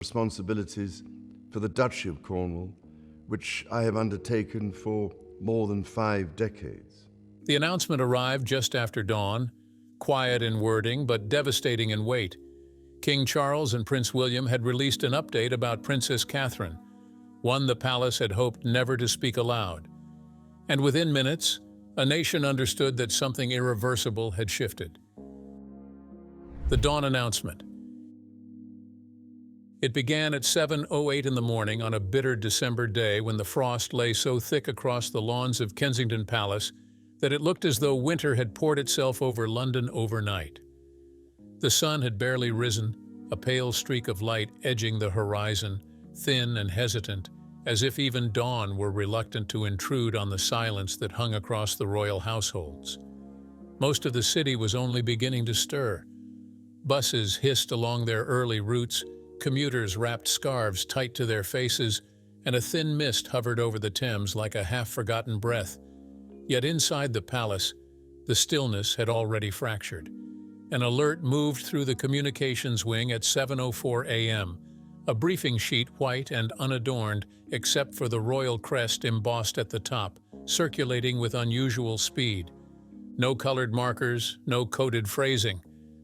responsibilities for the Duchy of Cornwall, which I have undertaken for more than 5 decades. The announcement arrived just after dawn, quiet in wording but devastating in weight. King Charles and Prince William had released an update about Princess Catherine, one the palace had hoped never to speak aloud. And within minutes, a nation understood that something irreversible had shifted. The dawn announcement. It began at 7:08 in the morning on a bitter December day when the frost lay so thick across the lawns of Kensington Palace that it looked as though winter had poured itself over London overnight. The sun had barely risen, a pale streak of light edging the horizon, thin and hesitant, as if even dawn were reluctant to intrude on the silence that hung across the royal households. Most of the city was only beginning to stir. Buses hissed along their early routes, commuters wrapped scarves tight to their faces, and a thin mist hovered over the Thames like a half-forgotten breath. Yet inside the palace, the stillness had already fractured. An alert moved through the communications wing at 7:04 a.m., a briefing sheet white and unadorned except for the royal crest embossed at the top, circulating with unusual speed. No colored markers, no coded phrasing,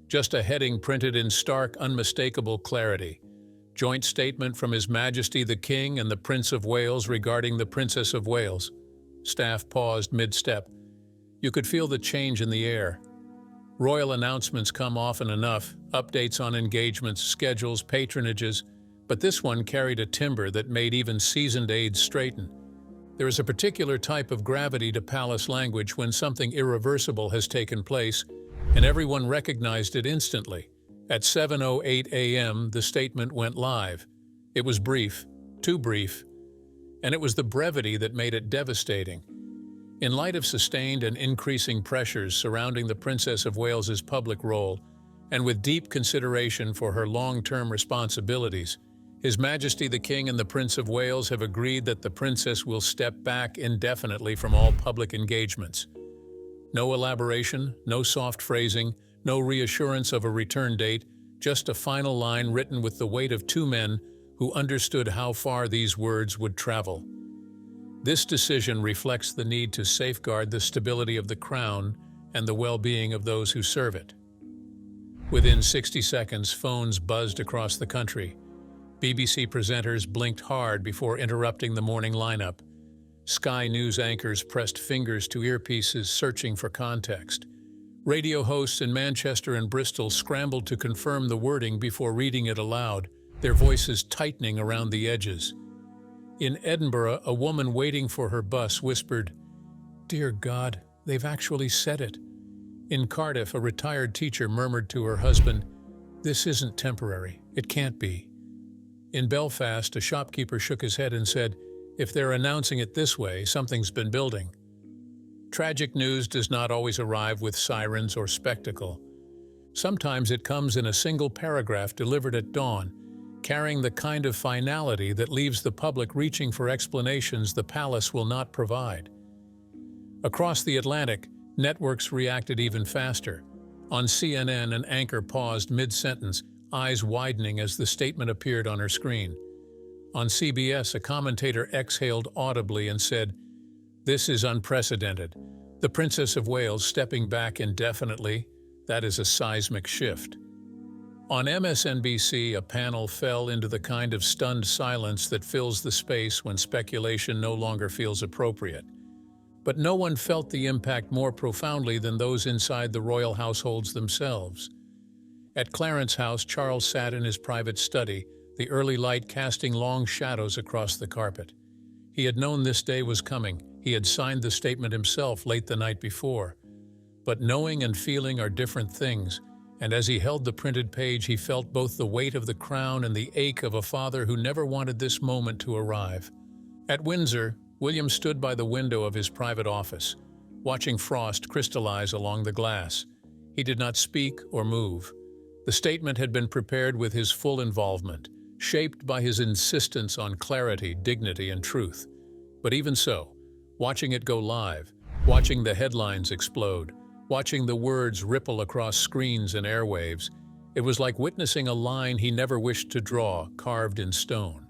just a heading printed in stark, unmistakable clarity. Joint statement from His Majesty the King and the Prince of Wales regarding the Princess of Wales. Staff paused mid-step. You could feel the change in the air. Royal announcements come often enough, updates on engagements, schedules, patronages, but this one carried a timbre that made even seasoned aides straighten. There is a particular type of gravity to palace language when something irreversible has taken place, and everyone recognized it instantly. At 7:08 a.m., the statement went live. It was brief, too brief, and it was the brevity that made it devastating. In light of sustained and increasing pressures surrounding the Princess of Wales's public role, and with deep consideration for her long-term responsibilities, His Majesty the King and the Prince of Wales have agreed that the Princess will step back indefinitely from all public engagements. No elaboration, no soft phrasing, no reassurance of a return date, just a final line written with the weight of 2 men who understood how far these words would travel. This decision reflects the need to safeguard the stability of the crown and the well-being of those who serve it. Within 60 seconds, phones buzzed across the country. BBC presenters blinked hard before interrupting the morning lineup. Sky News anchors pressed fingers to earpieces, searching for context. Radio hosts in Manchester and Bristol scrambled to confirm the wording before reading it aloud, their voices tightening around the edges. In Edinburgh, a woman waiting for her bus whispered, "Dear God, they've actually said it." In Cardiff, a retired teacher murmured to her husband, "This isn't temporary. It can't be." In Belfast, a shopkeeper shook his head and said, "If they're announcing it this way, something's been building." Tragic news does not always arrive with sirens or spectacle. Sometimes it comes in a single paragraph delivered at dawn, carrying the kind of finality that leaves the public reaching for explanations the palace will not provide. Across the Atlantic, networks reacted even faster. On CNN, an anchor paused mid-sentence, eyes widening as the statement appeared on her screen. On CBS, a commentator exhaled audibly and said, "This is unprecedented. The Princess of Wales stepping back indefinitely, that is a seismic shift." On MSNBC, a panel fell into the kind of stunned silence that fills the space when speculation no longer feels appropriate. But no one felt the impact more profoundly than those inside the royal households themselves. At Clarence House, Charles sat in his private study, the early light casting long shadows across the carpet. He had known this day was coming. He had signed the statement himself late the night before. But knowing and feeling are different things, and as he held the printed page, he felt both the weight of the crown and the ache of a father who never wanted this moment to arrive. At Windsor, William stood by the window of his private office, watching frost crystallize along the glass. He did not speak or move. The statement had been prepared with his full involvement, shaped by his insistence on clarity, dignity, and truth. But even so, watching it go live, watching the headlines explode, watching the words ripple across screens and airwaves, It was like witnessing a line he never wished to draw, carved in stone.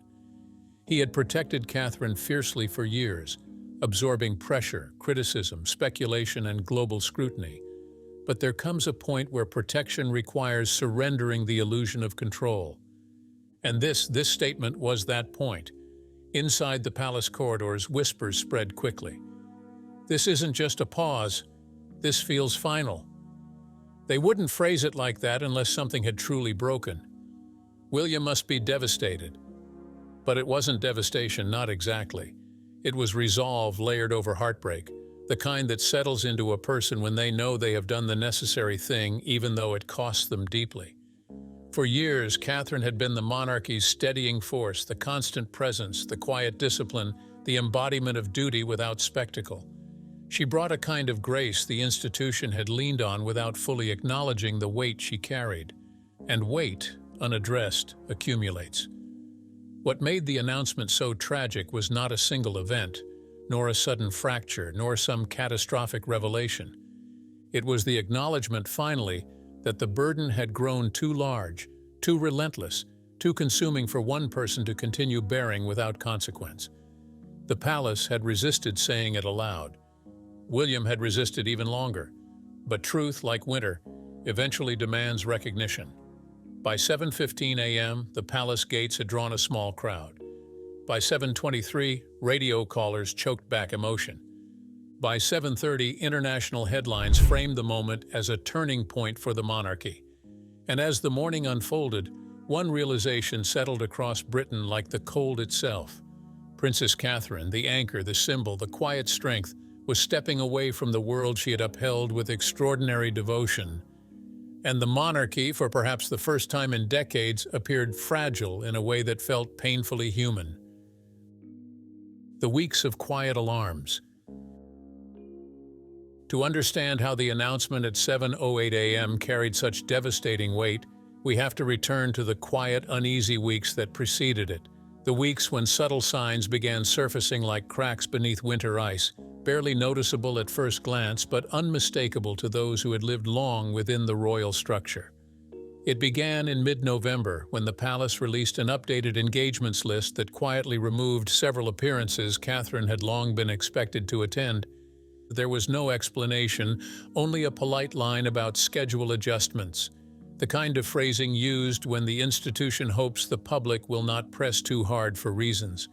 He had protected Catherine fiercely for years, absorbing pressure, criticism, speculation, and global scrutiny. But there comes a point where protection requires surrendering the illusion of control. And this statement was that point. Inside the palace corridors, whispers spread quickly. This isn't just a pause. This feels final. They wouldn't phrase it like that unless something had truly broken. William must be devastated. But it wasn't devastation, not exactly. It was resolve layered over heartbreak, the kind that settles into a person when they know they have done the necessary thing, even though it costs them deeply. For years, Catherine had been the monarchy's steadying force, the constant presence, the quiet discipline, the embodiment of duty without spectacle. She brought a kind of grace the institution had leaned on without fully acknowledging the weight she carried. And weight, unaddressed, accumulates. What made the announcement so tragic was not a single event, nor a sudden fracture, nor some catastrophic revelation. It was the acknowledgement, finally, that the burden had grown too large, too relentless, too consuming for one person to continue bearing without consequence. The palace had resisted saying it aloud. William had resisted even longer. But truth, like winter, eventually demands recognition. By 7:15 a.m., the palace gates had drawn a small crowd. By 7:23, radio callers choked back emotion. By 7:30, international headlines framed the moment as a turning point for the monarchy. And as the morning unfolded, one realization settled across Britain like the cold itself. Princess Catherine, the anchor, the symbol, the quiet strength, was stepping away from the world she had upheld with extraordinary devotion. And the monarchy, for perhaps the first time in decades, appeared fragile in a way that felt painfully human. The weeks of quiet alarms. To understand how the announcement at 7:08 a.m. carried such devastating weight, we have to return to the quiet, uneasy weeks that preceded it. The weeks when subtle signs began surfacing like cracks beneath winter ice, barely noticeable at first glance but unmistakable to those who had lived long within the royal structure. It began in mid-November when the palace released an updated engagements list that quietly removed several appearances Catherine had long been expected to attend. There was no explanation, only a polite line about schedule adjustments, the kind of phrasing used when the institution hopes the public will not press too hard for reasons.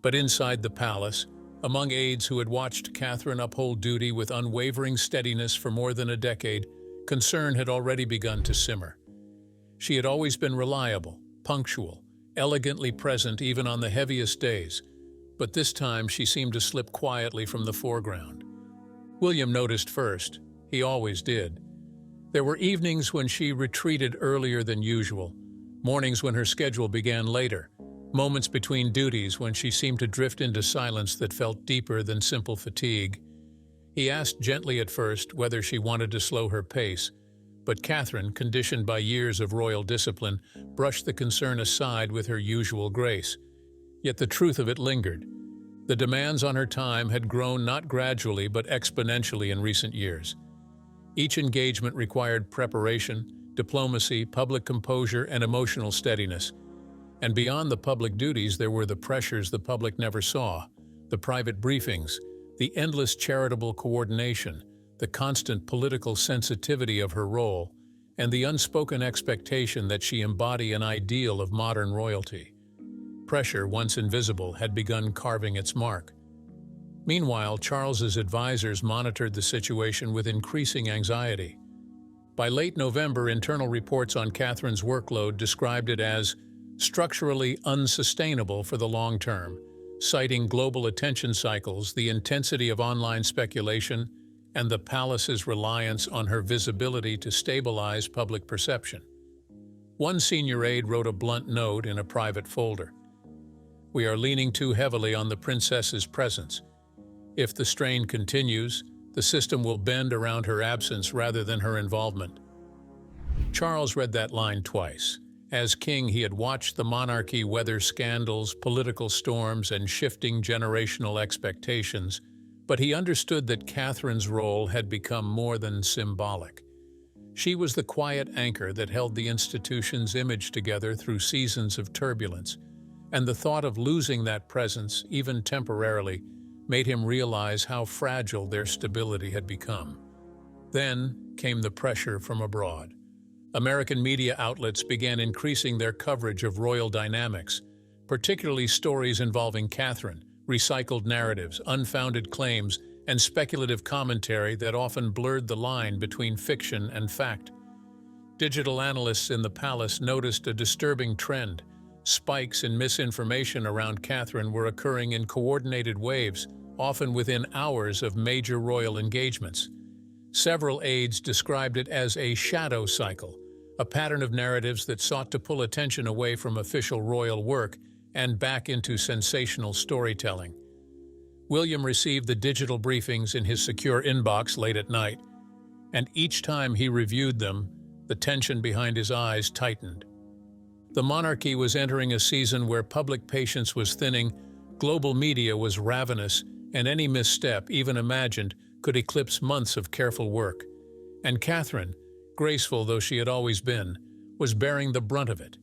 But inside the palace, among aides who had watched Catherine uphold duty with unwavering steadiness for more than a decade, concern had already begun to simmer. She had always been reliable, punctual, elegantly present even on the heaviest days, but this time she seemed to slip quietly from the foreground. William noticed first. He always did. There were evenings when she retreated earlier than usual, mornings when her schedule began later, moments between duties when she seemed to drift into silence that felt deeper than simple fatigue. He asked gently at first whether she wanted to slow her pace, but Catherine, conditioned by years of royal discipline, brushed the concern aside with her usual grace. Yet the truth of it lingered. The demands on her time had grown not gradually but exponentially in recent years. Each engagement required preparation, diplomacy, public composure, and emotional steadiness. And beyond the public duties, there were the pressures the public never saw, the private briefings, the endless charitable coordination, the constant political sensitivity of her role, and the unspoken expectation that she embody an ideal of modern royalty. Pressure, once invisible, had begun carving its mark. Meanwhile, Charles's advisors monitored the situation with increasing anxiety. By late November, internal reports on Catherine's workload described it as structurally unsustainable for the long term, citing global attention cycles, the intensity of online speculation, and the palace's reliance on her visibility to stabilize public perception. One senior aide wrote a blunt note in a private folder. "We are leaning too heavily on the princess's presence. If the strain continues, the system will bend around her absence rather than her involvement." Charles read that line twice. As king, he had watched the monarchy weather scandals, political storms, and shifting generational expectations, but he understood that Catherine's role had become more than symbolic. She was the quiet anchor that held the institution's image together through seasons of turbulence, and the thought of losing that presence, even temporarily, made him realize how fragile their stability had become. Then came the pressure from abroad. American media outlets began increasing their coverage of royal dynamics, particularly stories involving Catherine, recycled narratives, unfounded claims, and speculative commentary that often blurred the line between fiction and fact. Digital analysts in the palace noticed a disturbing trend. Spikes in misinformation around Catherine were occurring in coordinated waves, often within hours of major royal engagements. Several aides described it as a shadow cycle, a pattern of narratives that sought to pull attention away from official royal work and back into sensational storytelling. William received the digital briefings in his secure inbox late at night, and each time he reviewed them, the tension behind his eyes tightened. The monarchy was entering a season where public patience was thinning, global media was ravenous, and any misstep, even imagined, could eclipse months of careful work. And Catherine, graceful though she had always been, was bearing the brunt of it.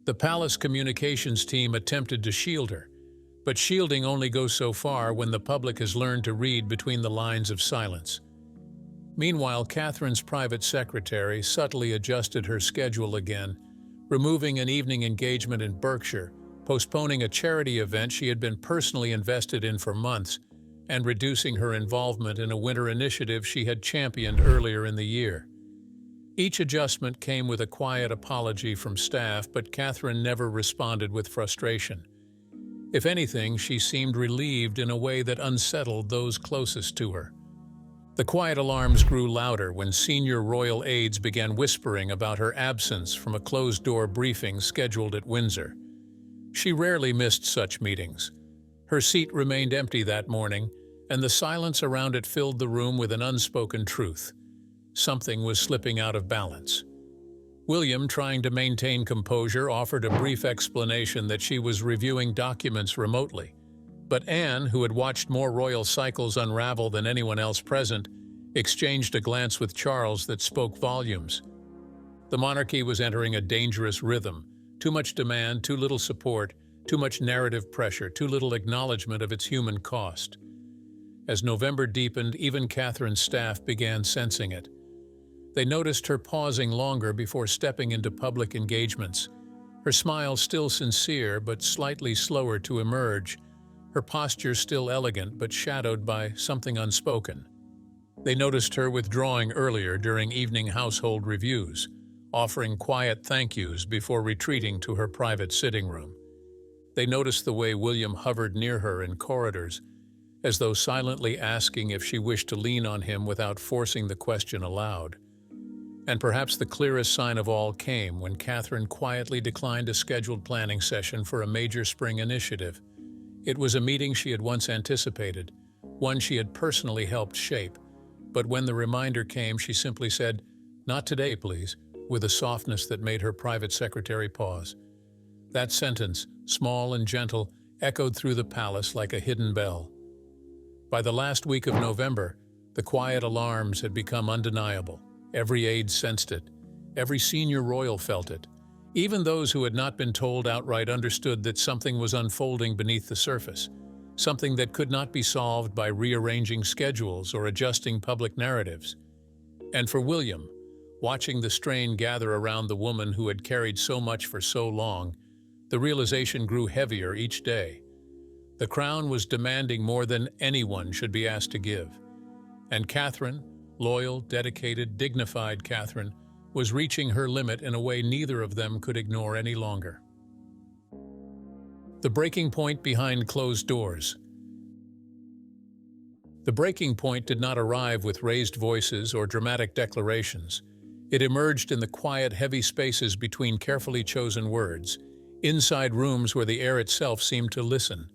The palace communications team attempted to shield her, but shielding only goes so far when the public has learned to read between the lines of silence. Meanwhile, Catherine's private secretary subtly adjusted her schedule again, removing an evening engagement in Berkshire, postponing a charity event she had been personally invested in for months, and reducing her involvement in a winter initiative she had championed earlier in the year. Each adjustment came with a quiet apology from staff, but Catherine never responded with frustration. If anything, she seemed relieved in a way that unsettled those closest to her. The quiet alarms grew louder when senior royal aides began whispering about her absence from a closed-door briefing scheduled at Windsor. She rarely missed such meetings. Her seat remained empty that morning, and the silence around it filled the room with an unspoken truth. Something was slipping out of balance. William, trying to maintain composure, offered a brief explanation that she was reviewing documents remotely. But Anne, who had watched more royal cycles unravel than anyone else present, exchanged a glance with Charles that spoke volumes. The monarchy was entering a dangerous rhythm. Too much demand, too little support, too much narrative pressure, too little acknowledgement of its human cost. As November deepened, even Catherine's staff began sensing it. They noticed her pausing longer before stepping into public engagements, her smile still sincere but slightly slower to emerge, her posture still elegant but shadowed by something unspoken. They noticed her withdrawing earlier during evening household reviews, offering quiet thank yous before retreating to her private sitting room. They noticed the way William hovered near her in corridors, as though silently asking if she wished to lean on him without forcing the question aloud. And perhaps the clearest sign of all came when Catherine quietly declined a scheduled planning session for a major spring initiative. It was a meeting she had once anticipated, one she had personally helped shape, but when the reminder came, she simply said, "Not today, please," with a softness that made her private secretary pause. That sentence, small and gentle, echoed through the palace like a hidden bell. By the last week of November, the quiet alarms had become undeniable. Every aide sensed it. Every senior royal felt it. Even those who had not been told outright understood that something was unfolding beneath the surface, something that could not be solved by rearranging schedules or adjusting public narratives. And for William, watching the strain gather around the woman who had carried so much for so long, the realization grew heavier each day. The crown was demanding more than anyone should be asked to give. And Catherine, loyal, dedicated, dignified Catherine, was reaching her limit in a way neither of them could ignore any longer. The breaking point behind closed doors. The breaking point did not arrive with raised voices or dramatic declarations. It emerged in the quiet, heavy spaces between carefully chosen words, inside rooms where the air itself seemed to listen.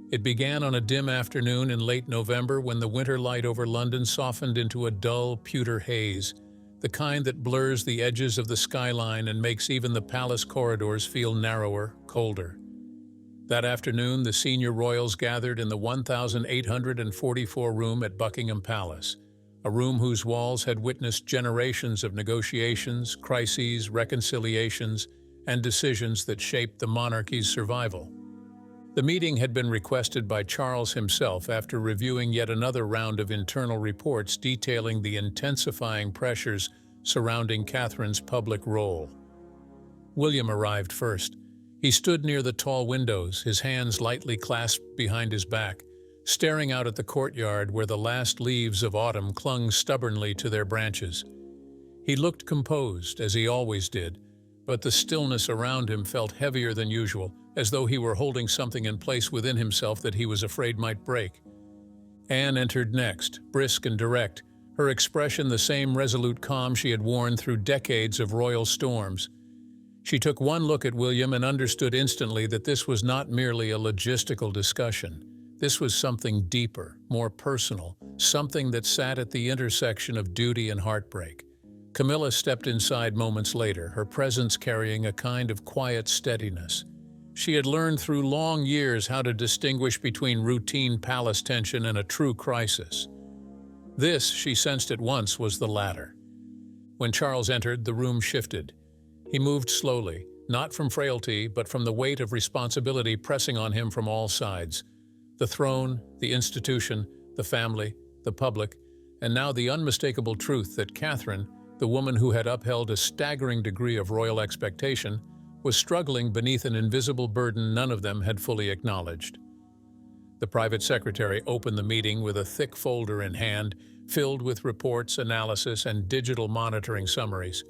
It began on a dim afternoon in late November when the winter light over London softened into a dull, pewter haze, the kind that blurs the edges of the skyline and makes even the palace corridors feel narrower, colder. That afternoon, the senior royals gathered in the 1,844 room at Buckingham Palace, a room whose walls had witnessed generations of negotiations, crises, reconciliations, and decisions that shaped the monarchy's survival. The meeting had been requested by Charles himself after reviewing yet another round of internal reports detailing the intensifying pressures surrounding Catherine's public role. William arrived first. He stood near the tall windows, his hands lightly clasped behind his back, staring out at the courtyard where the last leaves of autumn clung stubbornly to their branches. He looked composed, as he always did, but the stillness around him felt heavier than usual, as though he were holding something in place within himself that he was afraid might break. Anne entered next, brisk and direct, her expression the same resolute calm she had worn through decades of royal storms. She took one look at William and understood instantly that this was not merely a logistical discussion. This was something deeper, more personal, something that sat at the intersection of duty and heartbreak. Camilla stepped inside moments later, her presence carrying a kind of quiet steadiness. She had learned through long years how to distinguish between routine palace tension and a true crisis. This, she sensed at once, was the latter. When Charles entered, the room shifted. He moved slowly, not from frailty, but from the weight of responsibility pressing on him from all sides. The throne, the institution, the family, the public, and now the unmistakable truth that Catherine, the woman who had upheld a staggering degree of royal expectation, was struggling beneath an invisible burden none of them had fully acknowledged. The private secretary opened the meeting with a thick folder in hand, filled with reports, analysis, and digital monitoring summaries.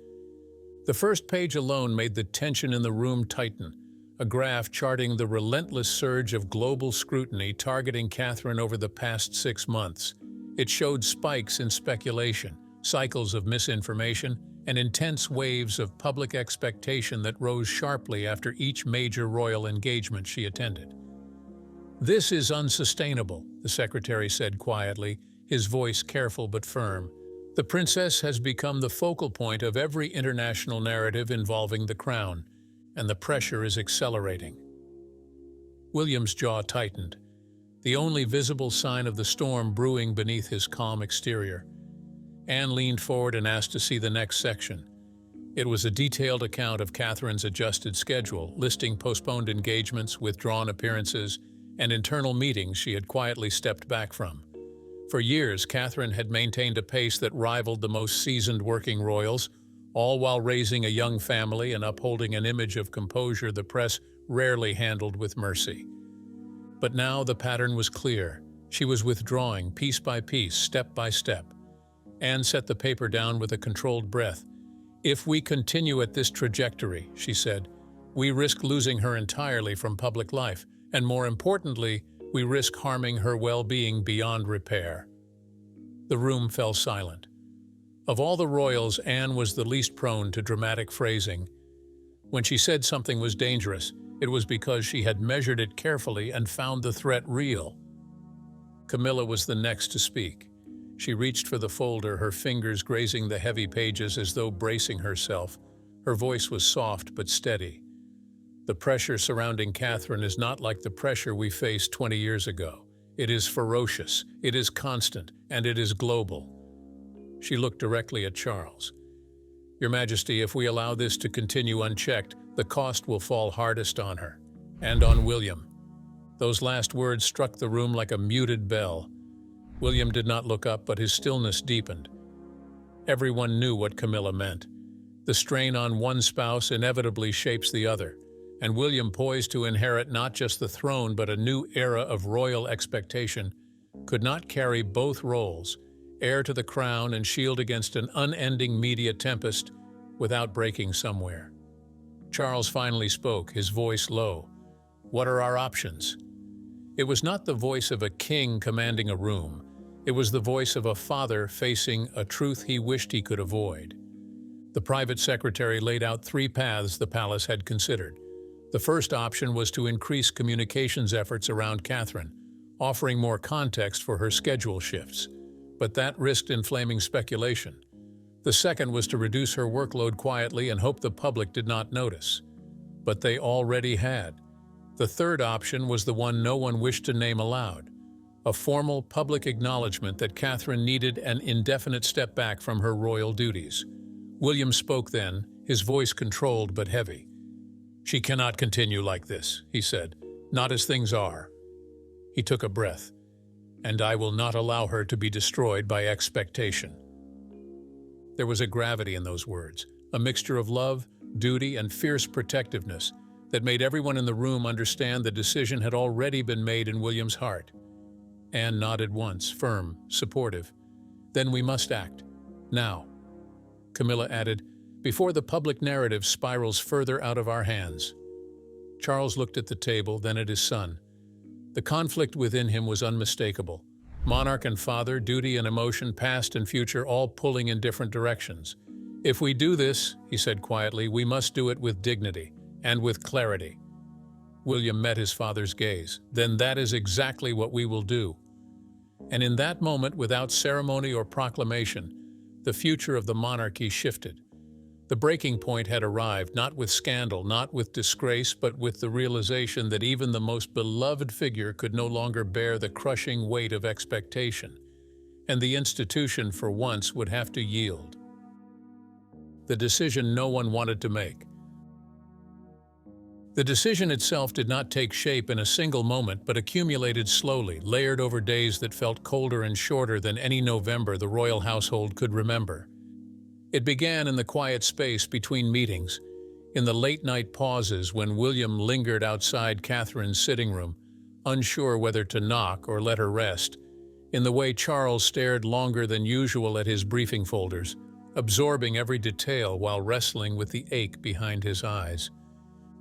The first page alone made the tension in the room tighten, a graph charting the relentless surge of global scrutiny targeting Catherine over the past 6 months. It showed spikes in speculation, cycles of misinformation, and intense waves of public expectation that rose sharply after each major royal engagement she attended. "This is unsustainable," the secretary said quietly, his voice careful but firm. "The princess has become the focal point of every international narrative involving the crown, and the pressure is accelerating." William's jaw tightened, the only visible sign of the storm brewing beneath his calm exterior. Anne leaned forward and asked to see the next section. It was a detailed account of Catherine's adjusted schedule, listing postponed engagements, withdrawn appearances, and internal meetings she had quietly stepped back from. For years, Catherine had maintained a pace that rivaled the most seasoned working royals, all while raising a young family and upholding an image of composure the press rarely handled with mercy. But now the pattern was clear. She was withdrawing piece by piece, step by step. Anne set the paper down with a controlled breath. "If we continue at this trajectory," she said, "we risk losing her entirely from public life, and more importantly, we risk harming her well-being beyond repair." The room fell silent. Of all the royals, Anne was the least prone to dramatic phrasing. When she said something was dangerous, it was because she had measured it carefully and found the threat real. Camilla was the next to speak. She reached for the folder, her fingers grazing the heavy pages as though bracing herself. Her voice was soft but steady. "The pressure surrounding Catherine is not like the pressure we faced 20 years ago. It is ferocious, it is constant, and it is global." She looked directly at Charles. "Your Majesty, if we allow this to continue unchecked, the cost will fall hardest on her, and on William." Those last words struck the room like a muted bell. William did not look up, but his stillness deepened. Everyone knew what Camilla meant. The strain on one spouse inevitably shapes the other, and William, poised to inherit not just the throne but a new era of royal expectation, could not carry both roles, heir to the crown and shield against an unending media tempest, without breaking somewhere. Charles finally spoke, his voice low. "What are our options?" It was not the voice of a king commanding a room. It was the voice of a father facing a truth he wished he could avoid. The private secretary laid out 3 paths the palace had considered. The first option was to increase communications efforts around Catherine, offering more context for her schedule shifts, but that risked inflaming speculation. The second was to reduce her workload quietly and hope the public did not notice. But they already had. The third option was the one no one wished to name aloud. a formal public acknowledgement that Catherine needed an indefinite step back from her royal duties. William spoke then, his voice controlled but heavy. "She cannot continue like this," he said, "not as things are." He took a breath. "And I will not allow her to be destroyed by expectation." There was a gravity in those words, a mixture of love, duty, and fierce protectiveness that made everyone in the room understand the decision had already been made in William's heart. Anne nodded once, firm, supportive. "Then we must act. Now." Camilla added, "Before the public narrative spirals further out of our hands." Charles looked at the table, then at his son. The conflict within him was unmistakable. Monarch and father, duty and emotion, past and future, all pulling in different directions. "If we do this," he said quietly, "we must do it with dignity and with clarity." William met his father's gaze. "Then that is exactly what we will do." And in that moment, without ceremony or proclamation, the future of the monarchy shifted. The breaking point had arrived, not with scandal, not with disgrace, but with the realization that even the most beloved figure could no longer bear the crushing weight of expectation, and the institution for once would have to yield. The decision no one wanted to make. The decision itself did not take shape in a single moment, but accumulated slowly, layered over days that felt colder and shorter than any November the royal household could remember. It began in the quiet space between meetings, in the late-night pauses when William lingered outside Catherine's sitting room, unsure whether to knock or let her rest, in the way Charles stared longer than usual at his briefing folders, absorbing every detail while wrestling with the ache behind his eyes.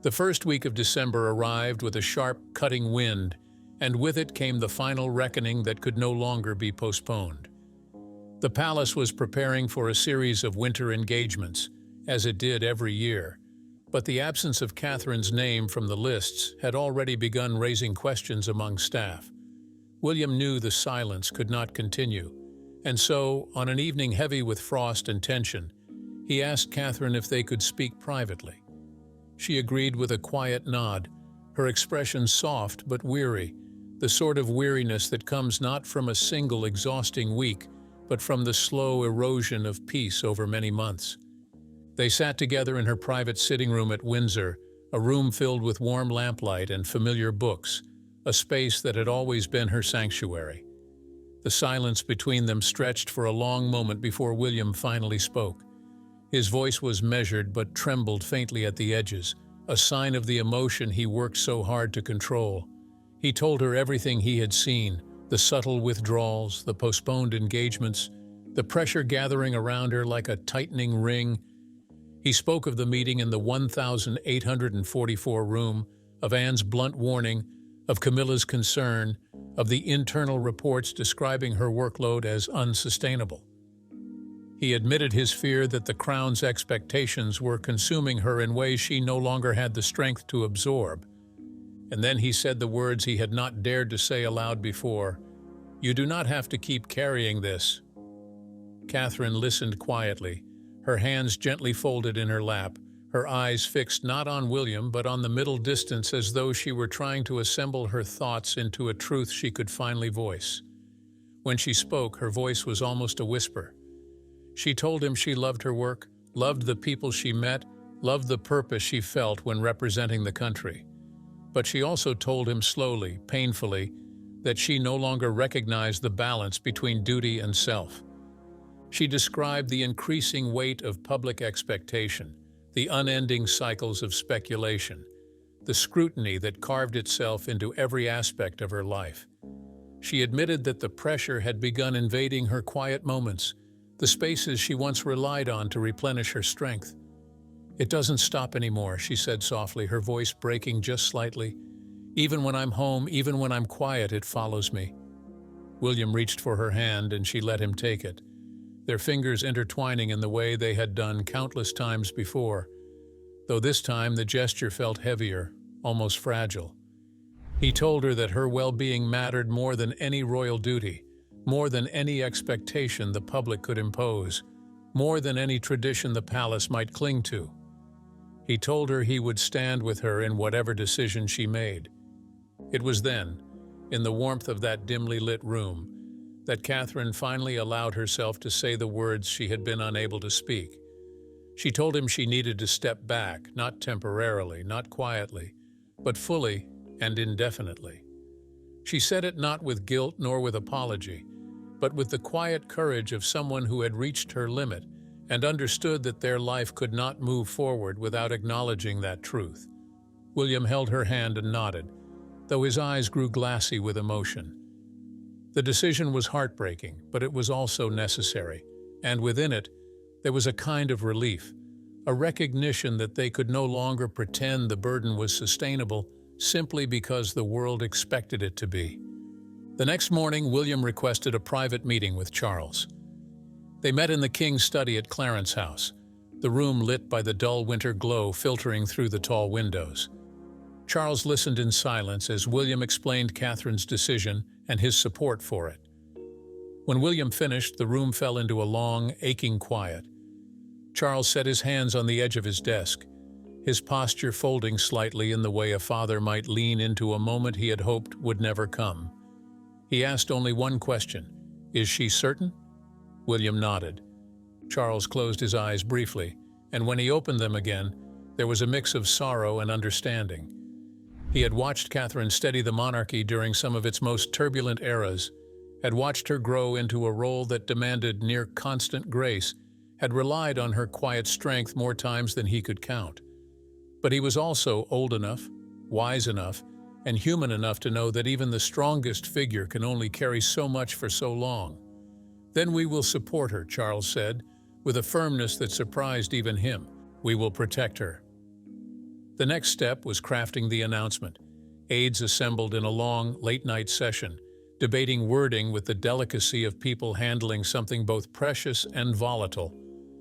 The first week of December arrived with a sharp, cutting wind, and with it came the final reckoning that could no longer be postponed. The palace was preparing for a series of winter engagements, as it did every year, but the absence of Catherine's name from the lists had already begun raising questions among staff. William knew the silence could not continue, and so, on an evening heavy with frost and tension, he asked Catherine if they could speak privately. She agreed with a quiet nod, her expression soft but weary, the sort of weariness that comes not from a single exhausting week, but from the slow erosion of peace over many months. They sat together in her private sitting room at Windsor, a room filled with warm lamplight and familiar books, a space that had always been her sanctuary. The silence between them stretched for a long moment before William finally spoke. His voice was measured but trembled faintly at the edges, a sign of the emotion he worked so hard to control. He told her everything he had seen, the subtle withdrawals, the postponed engagements, the pressure gathering around her like a tightening ring. He spoke of the meeting in the 1844 room, of Anne's blunt warning, of Camilla's concern, of the internal reports describing her workload as unsustainable. He admitted his fear that the crown's expectations were consuming her in ways she no longer had the strength to absorb. And then he said the words he had not dared to say aloud before, "You do not have to keep carrying this." Catherine listened quietly, her hands gently folded in her lap, her eyes fixed not on William but on the middle distance, as though she were trying to assemble her thoughts into a truth she could finally voice. When she spoke, her voice was almost a whisper. She told him she loved her work, loved the people she met, loved the purpose she felt when representing the country. But she also told him slowly, painfully, that she no longer recognized the balance between duty and self. She described the increasing weight of public expectation, the unending cycles of speculation, the scrutiny that carved itself into every aspect of her life. She admitted that the pressure had begun invading her quiet moments, the spaces she once relied on to replenish her strength. "It doesn't stop anymore," she said softly, her voice breaking just slightly. "Even when I'm home, even when I'm quiet, it follows me." William reached for her hand and she let him take it, their fingers intertwining in the way they had done countless times before, though this time the gesture felt heavier, almost fragile. He told her that her well-being mattered more than any royal duty, more than any expectation the public could impose, more than any tradition the palace might cling to. He told her he would stand with her in whatever decision she made. It was then, in the warmth of that dimly lit room, that Catherine finally allowed herself to say the words she had been unable to speak. She told him she needed to step back, not temporarily, not quietly, but fully and indefinitely. She said it not with guilt nor with apology, but with the quiet courage of someone who had reached her limit and understood that their life could not move forward without acknowledging that truth. William held her hand and nodded, though his eyes grew glassy with emotion. The decision was heartbreaking, but it was also necessary, and within it, there was a kind of relief, a recognition that they could no longer pretend the burden was sustainable simply because the world expected it to be. The next morning, William requested a private meeting with Charles. They met in the king's study at Clarence House, the room lit by the dull winter glow filtering through the tall windows. Charles listened in silence as William explained Catherine's decision and his support for it. When William finished, the room fell into a long, aching quiet. Charles set his hands on the edge of his desk, his posture folding slightly in the way a father might lean into a moment he had hoped would never come. He asked only one question: "Is she certain?" William nodded. Charles closed his eyes briefly, and when he opened them again, there was a mix of sorrow and understanding. He had watched Catherine steady the monarchy during some of its most turbulent eras, had watched her grow into a role that demanded near constant grace, had relied on her quiet strength more times than he could count. But he was also old enough, wise enough, and human enough to know that even the strongest figure can only carry so much for so long. "Then we will support her," Charles said, with a firmness that surprised even him. "We will protect her." The next step was crafting the announcement. Aides assembled in a long, late-night session, debating wording with the delicacy of people handling something both precious and volatile.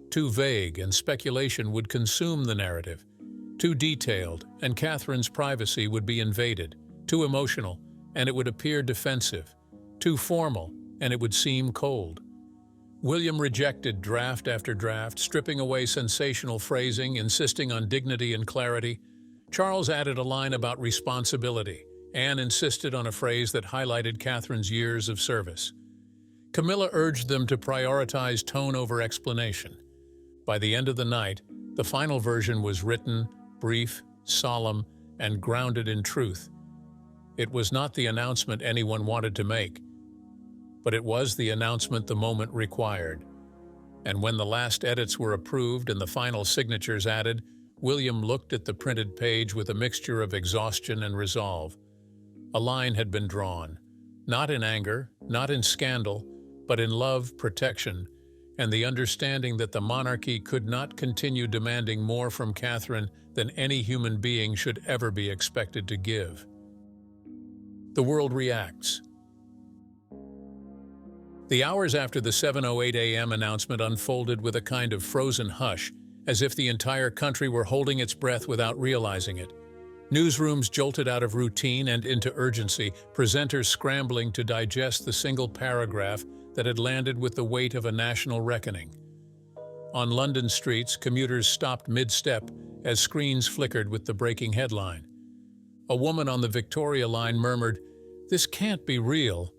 Too vague, and speculation would consume the narrative. Too detailed, and Catherine's privacy would be invaded. Too emotional, and it would appear defensive. Too formal, and it would seem cold. William rejected draft after draft, stripping away sensational phrasing, insisting on dignity and clarity. Charles added a line about responsibility. Anne insisted on a phrase that highlighted Catherine's years of service. Camilla urged them to prioritize tone over explanation. By the end of the night, the final version was written, brief, solemn, and grounded in truth. It was not the announcement anyone wanted to make, but it was the announcement the moment required. And when the last edits were approved and the final signatures added, William looked at the printed page with a mixture of exhaustion and resolve. A line had been drawn, not in anger, not in scandal, but in love, protection, and the understanding that the monarchy could not continue demanding more from Catherine than any human being should ever be expected to give. The world reacts. The hours after the 7:08 a.m. announcement unfolded with a kind of frozen hush, as if the entire country were holding its breath without realizing it. Newsrooms jolted out of routine and into urgency, presenters scrambling to digest the single paragraph that had landed with the weight of a national reckoning. On London streets, commuters stopped mid-step as screens flickered with the breaking headline. A woman on the Victoria line murmured, "This can't be real,"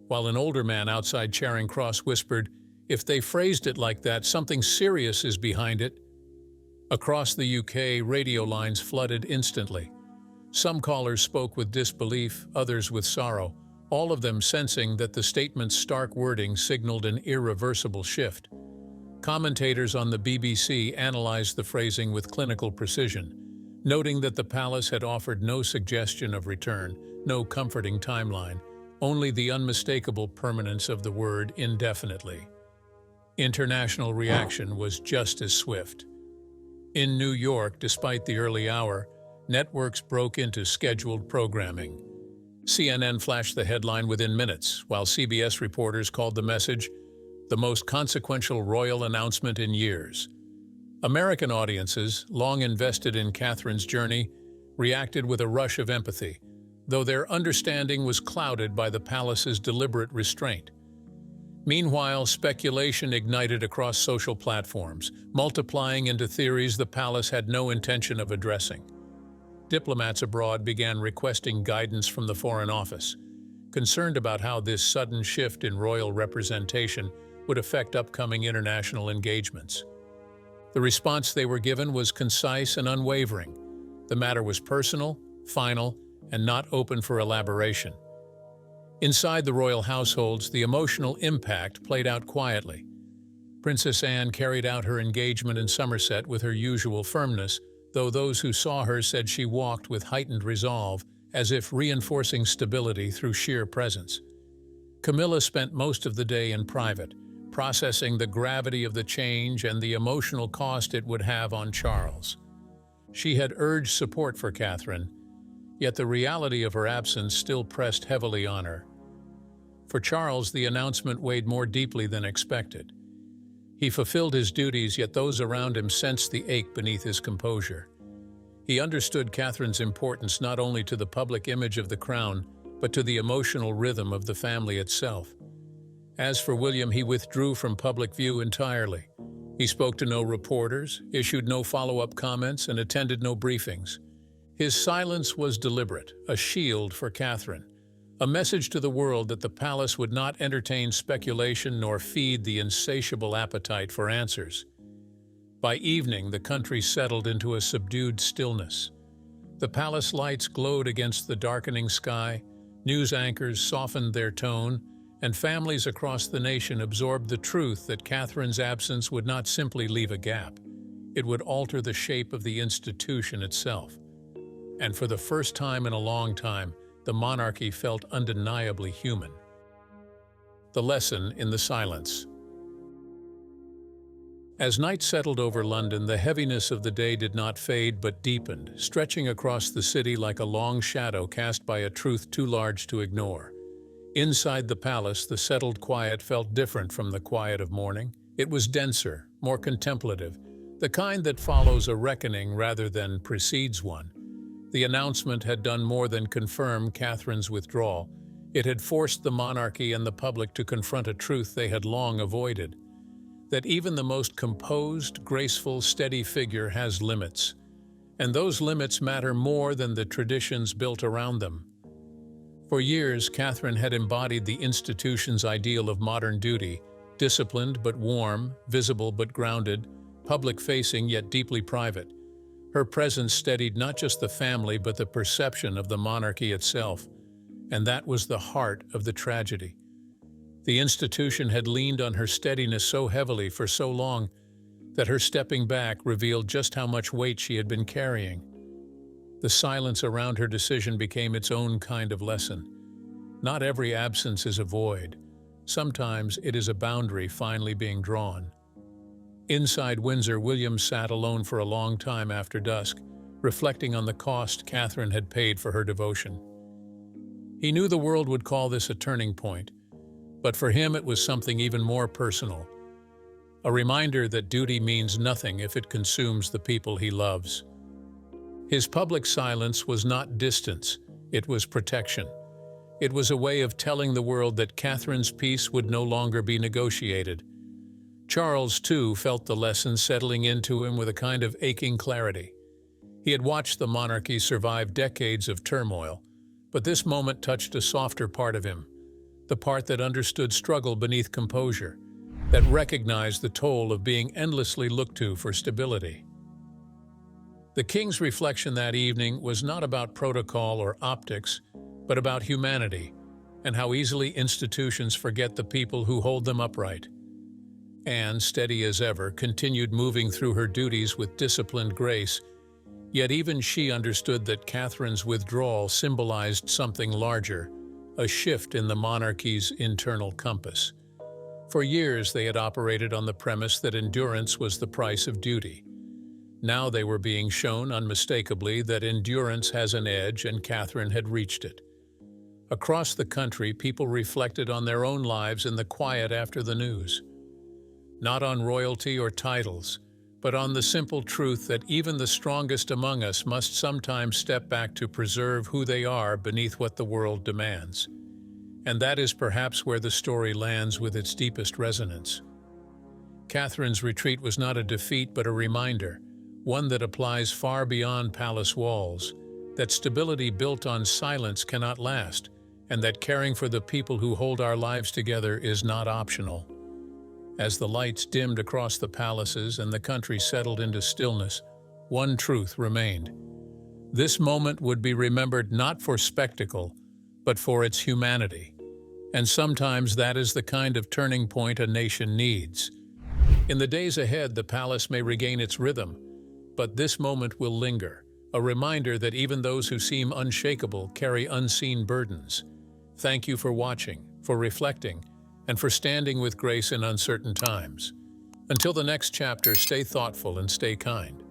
while an older man outside Charing Cross whispered, "If they phrased it like that, something serious is behind it." Across the UK, radio lines flooded instantly. Some callers spoke with disbelief, others with sorrow, all of them sensing that the statement's stark wording signaled an irreversible shift. Commentators on the BBC analyzed the phrasing with clinical precision, noting that the palace had offered no suggestion of return, no comforting timeline, only the unmistakable permanence of the word indefinitely. International reaction was just as swift. In New York, despite the early hour, networks broke into scheduled programming. CNN flashed the headline within minutes, while CBS reporters called the message the most consequential royal announcement in years. American audiences, long invested in Catherine's journey, reacted with a rush of empathy, though their understanding was clouded by the palace's deliberate restraint. Meanwhile, speculation ignited across social platforms, multiplying into theories the palace had no intention of addressing. Diplomats abroad began requesting guidance from the Foreign Office. concerned about how this sudden shift in royal representation would affect upcoming international engagements. The response they were given was concise and unwavering. The matter was personal, final, and not open for elaboration. Inside the royal households, the emotional impact played out quietly. Princess Anne carried out her engagement in Somerset with her usual firmness, though those who saw her said she walked with heightened resolve, as if reinforcing stability through sheer presence. Camilla spent most of the day in private, processing the gravity of the change and the emotional cost it would have on Charles. She had urged support for Catherine, yet the reality of her absence still pressed heavily on her. For Charles, the announcement weighed more deeply than expected. He fulfilled his duties, yet those around him sensed the ache beneath his composure. He understood Catherine's importance not only to the public image of the crown, but to the emotional rhythm of the family itself. As for William, he withdrew from public view entirely. He spoke to no reporters, issued no follow-up comments, and attended no briefings. His silence was deliberate, a shield for Catherine, a message to the world that the palace would not entertain speculation nor feed the insatiable appetite for answers. By evening, the country settled into a subdued stillness. The palace lights glowed against the darkening sky, news anchors softened their tone, and families across the nation absorbed the truth that Catherine's absence would not simply leave a gap. It would alter the shape of the institution itself. And for the first time in a long time, the monarchy felt undeniably human. The lesson in the silence. As night settled over London, the heaviness of the day did not fade but deepened, stretching across the city like a long shadow cast by a truth too large to ignore. Inside the palace, the settled quiet felt different from the quiet of morning. It was denser, more contemplative, the kind that follows a reckoning rather than precedes one. The announcement had done more than confirm Catherine's withdrawal. It had forced the monarchy and the public to confront a truth they had long avoided: that even the most composed, graceful, steady figure has limits, and those limits matter more than the traditions built around them. For years, Catherine had embodied the institution's ideal of modern duty, disciplined but warm, visible but grounded, public-facing yet deeply private. Her presence steadied not just the family but the perception of the monarchy itself, and that was the heart of the tragedy. The institution had leaned on her steadiness so heavily for so long that her stepping back revealed just how much weight she had been carrying. The silence around her decision became its own kind of lesson. Not every absence is a void. Sometimes it is a boundary finally being drawn. Inside Windsor, William sat alone for a long time after dusk, reflecting on the cost Catherine had paid for her devotion. He knew the world would call this a turning point, but for him it was something even more personal. A reminder that duty means nothing if it consumes the people he loves. His public silence was not distance, it was protection. It was a way of telling the world that Catherine's peace would no longer be negotiated. Charles, too, felt the lesson settling into him with a kind of aching clarity. He had watched the monarchy survive decades of turmoil, but this moment touched a softer part of him, the part that understood struggle beneath composure, that recognized the toll of being endlessly looked to for stability. The king's reflection that evening was not about protocol or optics, but about humanity and how easily institutions forget the people who hold them upright. Anne, steady as ever, continued moving through her duties with disciplined grace, yet even she understood that Catherine's withdrawal symbolized something larger, a shift in the monarchy's internal compass. For years they had operated on the premise that endurance was the price of duty. Now they were being shown unmistakably that endurance has an edge, and Catherine had reached it. Across the country, people reflected on their own lives in the quiet after the news. Not on royalty or titles, but on the simple truth that even the strongest among us must sometimes step back to preserve who they are beneath what the world demands. And that is perhaps where the story lands with its deepest resonance. Catherine's retreat was not a defeat but a reminder, one that applies far beyond palace walls, that stability built on silence cannot last, and that caring for the people who hold our lives together is not optional. As the lights dimmed across the palaces and the country settled into stillness, one truth remained. This moment would be remembered not for spectacle, but for its humanity. And sometimes that is the kind of turning point a nation needs. In the days ahead, the palace may regain its rhythm, but this moment will linger, a reminder that even those who seem unshakable carry unseen burdens. Thank you for watching, for reflecting, and for standing with grace in uncertain times. Until the next chapter, stay thoughtful and stay kind.